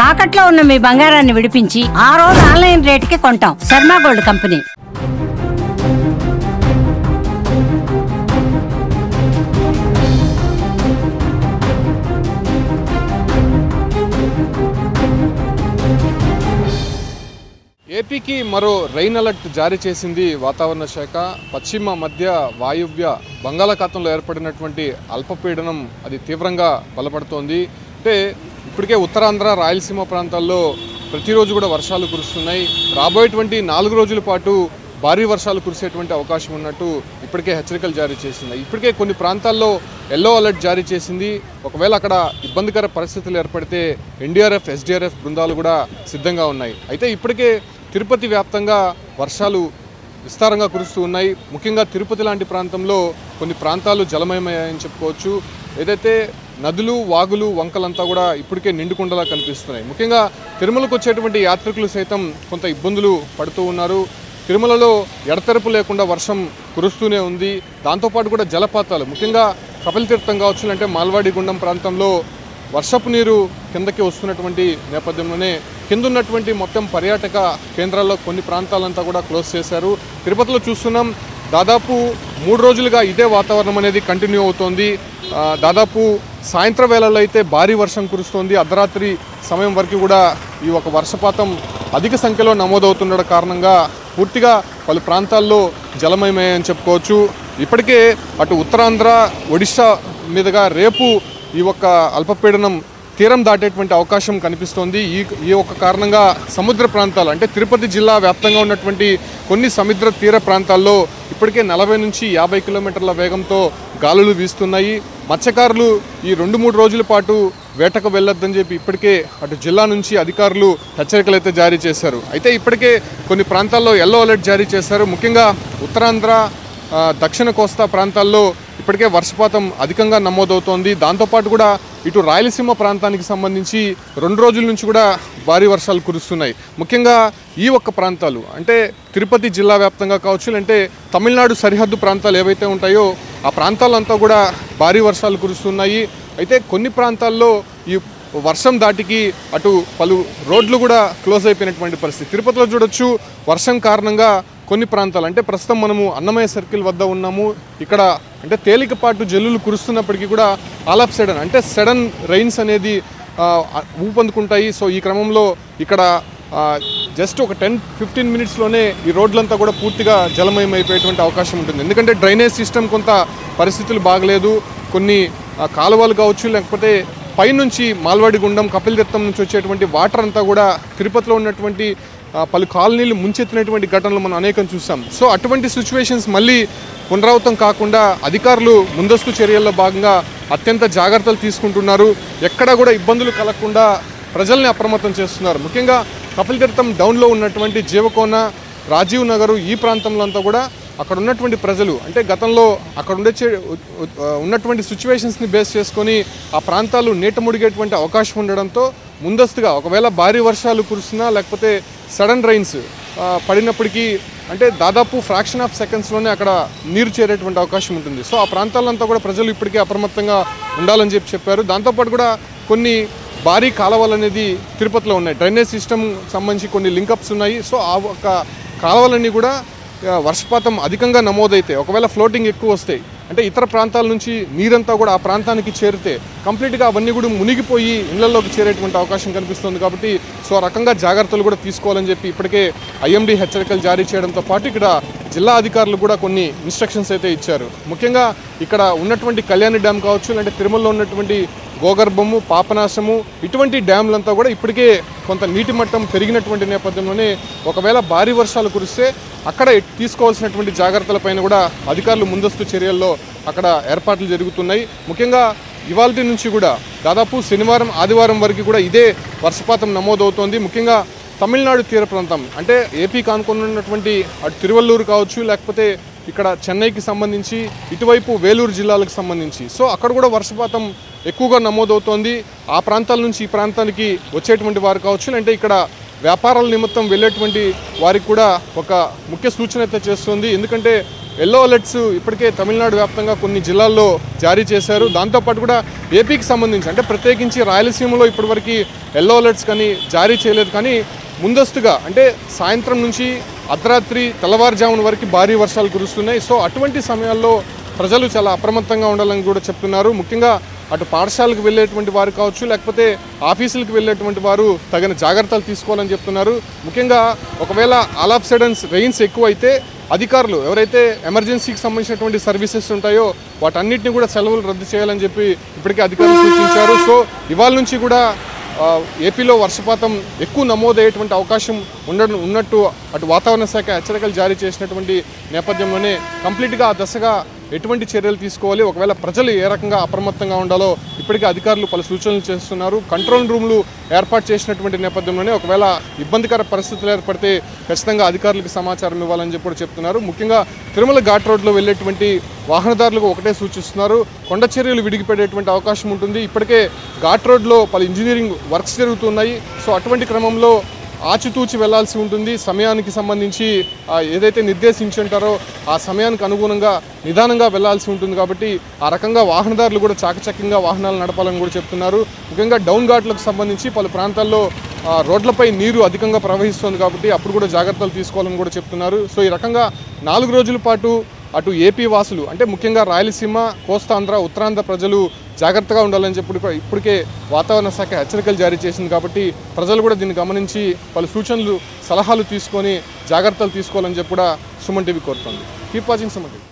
తాకట్లో ఉన్న మీ బంగారాన్ని విడిపించి ఆ రోజు ఆన్లైన్ రేటుకి కొంటాం. Sharma gold company. ఏపీకి మరో రైన్ అలర్ట్ జారీ చేసింది వాతావరణ శాఖ. పశ్చిమ మధ్య వాయువ్య బంగాళాఖాతంలో ఏర్పడినటువంటి అల్పపీడనం అది తీవ్రంగా బలపడుతోంది. అంటే ఇప్పటికే ఉత్తరాంధ్ర రాయలసీమ ప్రాంతాల్లో ప్రతిరోజు కూడా వర్షాలు కురుస్తున్నాయి. రాబోయేటువంటి 4 రోజుల పాటు భారీ వర్షాలు కురిసేటువంటి అవకాశం ఉన్నట్టు ఇప్పటికే హెచ్చరికలు జారీ చేసింది. ఇప్పటికే కొన్ని ప్రాంతాల్లో ఎల్లో అలర్ట్ జారీ చేసింది. ఒకవేళ అక్కడ ఇబ్బందికర పరిస్థితులు ఏర్పడితే ఎన్డీఆర్ఎఫ్, ఎస్డీఆర్ఎఫ్ బృందాలు కూడా సిద్ధంగా ఉన్నాయి. అయితే ఇప్పటికే తిరుపతి వ్యాప్తంగా వర్షాలు విస్తారంగా కురుస్తూ ఉన్నాయి. ముఖ్యంగా తిరుపతి లాంటి ప్రాంతంలో కొన్ని ప్రాంతాలు జలమయమయ్యాయని చెప్పుకోవచ్చు. ఏదైతే నదులు, వాగులు, వంకలంతా కూడా ఇప్పటికే నిండుకుండలా కనిపిస్తున్నాయి. ముఖ్యంగా తిరుమలకు వచ్చేటువంటి యాత్రికులు సైతం కొంత ఇబ్బందులు పడుతూ ఉన్నారు. తిరుమలలో ఎడతెరపు లేకుండా వర్షం కురుస్తూనే ఉంది. దాంతోపాటు కూడా జలపాతాలు, ముఖ్యంగా కపిలతీర్థం కావచ్చు, అంటే మాల్వాడి గుండం ప్రాంతంలో వర్షపు నీరు కిందకి వస్తున్నటువంటి నేపథ్యంలోనే కిందున్నటువంటి మొత్తం పర్యాటక కేంద్రాల్లో కొన్ని ప్రాంతాలంతా కూడా క్లోజ్ చేశారు. తిరుపతిలో చూస్తున్నాం, దాదాపు 3 రోజులుగా ఇదే వాతావరణం అనేది కంటిన్యూ అవుతోంది. దాదాపు సాయంత్రం వేళల్లో అయితే భారీ వర్షం కురుస్తోంది. అర్ధరాత్రి సమయం వరకు కూడా ఈ ఒక వర్షపాతం అధిక సంఖ్యలో నమోదవుతుండడం కారణంగా పూర్తిగా పలు ప్రాంతాల్లో జలమయమయ్యాయని చెప్పుకోవచ్చు. ఇప్పటికే అటు ఉత్తరాంధ్ర, ఒడిశా మీదుగా రేపు ఈ ఒక్క అల్పపీడనం తీరం దాటేటువంటి అవకాశం కనిపిస్తోంది. ఈ ఒక్క కారణంగా సముద్ర ప్రాంతాలు, అంటే తిరుపతి జిల్లా వ్యాప్తంగా ఉన్నటువంటి కొన్ని సముద్ర తీర ప్రాంతాల్లో ఇప్పటికే 40 నుంచి 50 కిలోమీటర్ల వేగంతో గాలులు వీస్తున్నాయి. మత్స్యకారులు ఈ 2-3 రోజుల పాటు వేటకు వెళ్ళొద్దని చెప్పి ఇప్పటికే అటు జిల్లా నుంచి అధికారులు హెచ్చరికలు అయితే జారీ చేశారు. అయితే ఇప్పటికే కొన్ని ప్రాంతాల్లో ఎల్లో అలర్ట్ జారీ చేశారు. ముఖ్యంగా ఉత్తరాంధ్ర, దక్షిణ కోస్తా ప్రాంతాల్లో ఇప్పటికే వర్షపాతం అధికంగా నమోదవుతోంది. దాంతోపాటు కూడా ఇటు రాయలసీమ ప్రాంతానికి సంబంధించి 2 రోజుల నుంచి కూడా భారీ వర్షాలు కురుస్తున్నాయి. ముఖ్యంగా ఈ ఒక్క ప్రాంతాలు, అంటే తిరుపతి జిల్లా వ్యాప్తంగా కావచ్చు, అంటే తమిళనాడు సరిహద్దు ప్రాంతాలు ఏవైతే ఉంటాయో ఆ ప్రాంతాలంతా కూడా భారీ వర్షాలు కురుస్తున్నాయి. అయితే కొన్ని ప్రాంతాల్లో ఈ వర్షం దాటికి అటు పలు రోడ్లు కూడా క్లోజ్ అయిపోయినటువంటి పరిస్థితి. తిరుపతిలో చూడొచ్చు, వర్షం కారణంగా కొన్ని ప్రాంతాలు, అంటే ప్రస్తుతం మనము అన్నమయ్య సర్కిల్ వద్ద ఉన్నాము. ఇక్కడ అంటే తేలికపాటు జల్లులు కురుస్తున్నప్పటికీ కూడా ఆల్ ఆఫ్ సడన్, అంటే సడన్ రైన్స్ అనేది ఊపందుకుంటాయి. సో ఈ క్రమంలో ఇక్కడ జస్ట్ ఒక 10-15 మినిట్స్లోనే ఈ రోడ్లంతా కూడా పూర్తిగా జలమయం అయిపోయేటువంటి అవకాశం ఉంటుంది. ఎందుకంటే డ్రైనేజ్ సిస్టమ్ కొంత పరిస్థితులు బాగలేదు. కొన్ని కాలువలు కావచ్చు, లేకపోతే పైనుంచి మాల్వాడి గుండం, కపిలతీర్థం నుంచి వచ్చేటువంటి వాటర్ అంతా కూడా తిరుపతిలో ఉన్నటువంటి పలు కాలనీలు ముంచెత్తినటువంటి ఘటనలు మనం అనేకం చూసాం. సో అటువంటి సిచ్యువేషన్స్ మళ్ళీ పునరావృతం కాకుండా అధికారులు ముందస్తు చర్యల్లో భాగంగా అత్యంత జాగ్రత్తలు తీసుకుంటున్నారు. ఎక్కడా కూడా ఇబ్బందులు కలగకుండా ప్రజల్ని అప్రమత్తం చేస్తున్నారు. ముఖ్యంగా కపిలతీర్థం డౌన్లో ఉన్నటువంటి జీవకోన, రాజీవ్ నగరు ఈ ప్రాంతంలో అంతా కూడా అక్కడ ఉన్నటువంటి ప్రజలు, అంటే గతంలో అక్కడ ఉన్నటువంటి సిచ్యువేషన్స్ని బేస్ చేసుకొని ఆ ప్రాంతాలు నీట ముడిగేటువంటి అవకాశం ఉండడంతో ముందస్తుగా ఒకవేళ భారీ వర్షాలు కురుస్తున్నా లేకపోతే సడన్ రైన్స్ పడినప్పటికీ అంటే దాదాపు ఫ్రాక్షన్ ఆఫ్ సెకండ్స్లోనే అక్కడ నీరు చేరేటువంటి అవకాశం ఉంటుంది. సో ఆ ప్రాంతాలంతా కూడా ప్రజలు ఇప్పటికే అప్రమత్తంగా ఉండాలని చెప్పారు. దాంతోపాటు కూడా కొన్ని భారీ కాలువలు అనేది తిరుపతిలో ఉన్నాయి. డ్రైనేజ్ సిస్టమ్ సంబంధించి కొన్ని లింకప్స్ ఉన్నాయి. సో ఆ ఒక కాలువలన్నీ కూడా వర్షపాతం అధికంగా నమోదైతే, ఒకవేళ ఫ్లోటింగ్ ఎక్కువ వస్తాయి, అంటే ఇతర ప్రాంతాల నుంచి నీరంతా కూడా ఆ ప్రాంతానికి చేరితే కంప్లీట్గా అవన్నీ కూడా మునిగిపోయి ఇళ్లలోకి చేరేటువంటి అవకాశం కనిపిస్తుంది. కాబట్టి సో ఆ రకంగా జాగ్రత్తలు కూడా తీసుకోవాలని చెప్పి ఇప్పటికే ఐఎండీ హెచ్చరికలు జారీ చేయడంతో పాటు ఇక్కడ జిల్లా అధికారులు కూడా కొన్ని ఇన్స్ట్రక్షన్స్ అయితే ఇచ్చారు. ముఖ్యంగా ఇక్కడ ఉన్నటువంటి కళ్యాణి డ్యామ్ కావచ్చు, అంటే తిరుమలలో ఉన్నటువంటి గోగర్భము, పాపనాశము ఇటువంటి డ్యామ్లంతా కూడా ఇప్పటికే కొంత నీటి మట్టం పెరిగినటువంటి నేపథ్యంలోనే ఒకవేళ భారీ వర్షాలు కురిస్తే అక్కడ తీసుకోవాల్సినటువంటి జాగ్రత్తలపైన కూడా అధికారులు ముందస్తు చర్యల్లో అక్కడ ఏర్పాట్లు జరుగుతున్నాయి. ముఖ్యంగా ఇవాల్టి నుంచి కూడా దాదాపు శనివారం, ఆదివారం వరకు కూడా ఇదే వర్షపాతం నమోదవుతోంది. ముఖ్యంగా తమిళనాడు తీర ప్రాంతం, అంటే ఏపీకి ఆనుకున్నటువంటి అటు తిరువల్లూరు కావచ్చు, లేకపోతే ఇక్కడ చెన్నైకి సంబంధించి ఇటువైపు వేలూరు జిల్లాలకు సంబంధించి సో అక్కడ కూడా వర్షపాతం ఎక్కువగా నమోదవుతోంది. ఆ ప్రాంతాల నుంచి ఈ ప్రాంతానికి వచ్చేటువంటి వారు కావచ్చు, అంటే ఇక్కడ వ్యాపారాల నిమిత్తం వెళ్ళేటువంటి వారికి కూడా ఒక ముఖ్య సూచన అయితే చేస్తుంది. ఎందుకంటే ఎల్లో అలర్ట్స్ ఇప్పటికే తమిళనాడు వ్యాప్తంగా కొన్ని జిల్లాల్లో జారీ చేశారు. దాంతోపాటు కూడా ఏపీకి సంబంధించి అంటే ప్రత్యేకించి రాయలసీమలో ఇప్పటివరకు ఎల్లో అలర్ట్స్ కానీ జారీ చేయలేదు. కానీ ముందస్తుగా అంటే సాయంత్రం నుంచి అర్ధరాత్రి తెల్లవారుజామున వరకు భారీ వర్షాలు కురుస్తున్నాయి. సో అటువంటి సమయాల్లో ప్రజలు చాలా అప్రమత్తంగా ఉండాలని కూడా చెప్తున్నారు. ముఖ్యంగా అటు పాఠశాలకు వెళ్ళేటువంటి వారు కావచ్చు, లేకపోతే ఆఫీసులకు వెళ్ళేటువంటి వారు తగిన జాగ్రత్తలు తీసుకోవాలని చెప్తున్నారు. ముఖ్యంగా ఒకవేళ ఆల్ ఆఫ్ సడన్స్ రెయిన్స్ ఎక్కువైతే అధికారులు ఎవరైతే ఎమర్జెన్సీకి సంబంధించినటువంటి సర్వీసెస్ ఉంటాయో వాటన్నిటిని కూడా సెలవులు రద్దు చేయాలని చెప్పి ఇప్పటికే అధికారులు సూచించారు. సో ఇవాళ నుంచి కూడా ఏపీలో వర్షపాతం ఎక్కువ నమోదయ్యేటువంటి అవకాశం ఉన్నట్టు అటు వాతావరణ శాఖ హెచ్చరికలు జారీ చేసినటువంటి నేపథ్యంలోనే కంప్లీట్గా ఆ దశగా ఎటువంటి చర్యలు తీసుకోవాలి, ఒకవేళ ప్రజలు ఏ రకంగా అప్రమత్తంగా ఉండాలో ఇప్పటికే అధికారులు పలు సూచనలు చేస్తున్నారు. కంట్రోల్ రూమ్లు ఏర్పాటు చేసినటువంటి నేపథ్యంలోనే ఒకవేళ ఇబ్బందికర పరిస్థితులు ఏర్పడితే ఖచ్చితంగా అధికారులకు సమాచారం ఇవ్వాలని చెప్పి కూడా చెప్తున్నారు. ముఖ్యంగా తిరుమల ఘాట్ రోడ్లో వెళ్ళేటువంటి వాహనదారులకు ఒకటే సూచిస్తున్నారు, కొండ చర్యలు విడిగిపడేటువంటి అవకాశం ఉంటుంది. ఇప్పటికే ఘాట్ రోడ్లో పలు ఇంజనీరింగ్ వర్క్స్ జరుగుతున్నాయి. సో అటువంటి క్రమంలో ఆచితూచి వెళ్లాల్సి ఉంటుంది. సమయానికి సంబంధించి ఏదైతే నిర్దేశించి ఉంటారో ఆ సమయానికి అనుగుణంగా నిదానంగా వెళ్లాల్సి ఉంటుంది. కాబట్టి ఆ రకంగా వాహనదారులు కూడా చాకచక్యంగా వాహనాలు నడపాలని కూడా చెప్తున్నారు. ముఖ్యంగా డౌన్ ఘాట్లకు సంబంధించి పలు ప్రాంతాల్లో రోడ్లపై నీరు అధికంగా ప్రవహిస్తుంది కాబట్టి అప్పుడు కూడా జాగ్రత్తలు తీసుకోవాలని కూడా చెప్తున్నారు. సో ఈ రకంగా 4 రోజుల పాటు అటు ఏపీ వాసులు అంటే ముఖ్యంగా రాయలసీమ, కోస్తాంధ్ర, ఉత్తరాంధ్ర ప్రజలు జాగ్రత్తగా ఉండాలని చెప్పి ఇప్పటికే వాతావరణ శాఖ హెచ్చరికలు జారీ చేసింది. కాబట్టి ప్రజలు కూడా దీన్ని గమనించి పలు సూచనలు, సలహాలు తీసుకొని జాగ్రత్తలు తీసుకోవాలని చెప్పి కూడా సుమన్ టీవీ కోరుతుంది. Keep watching Suman TV.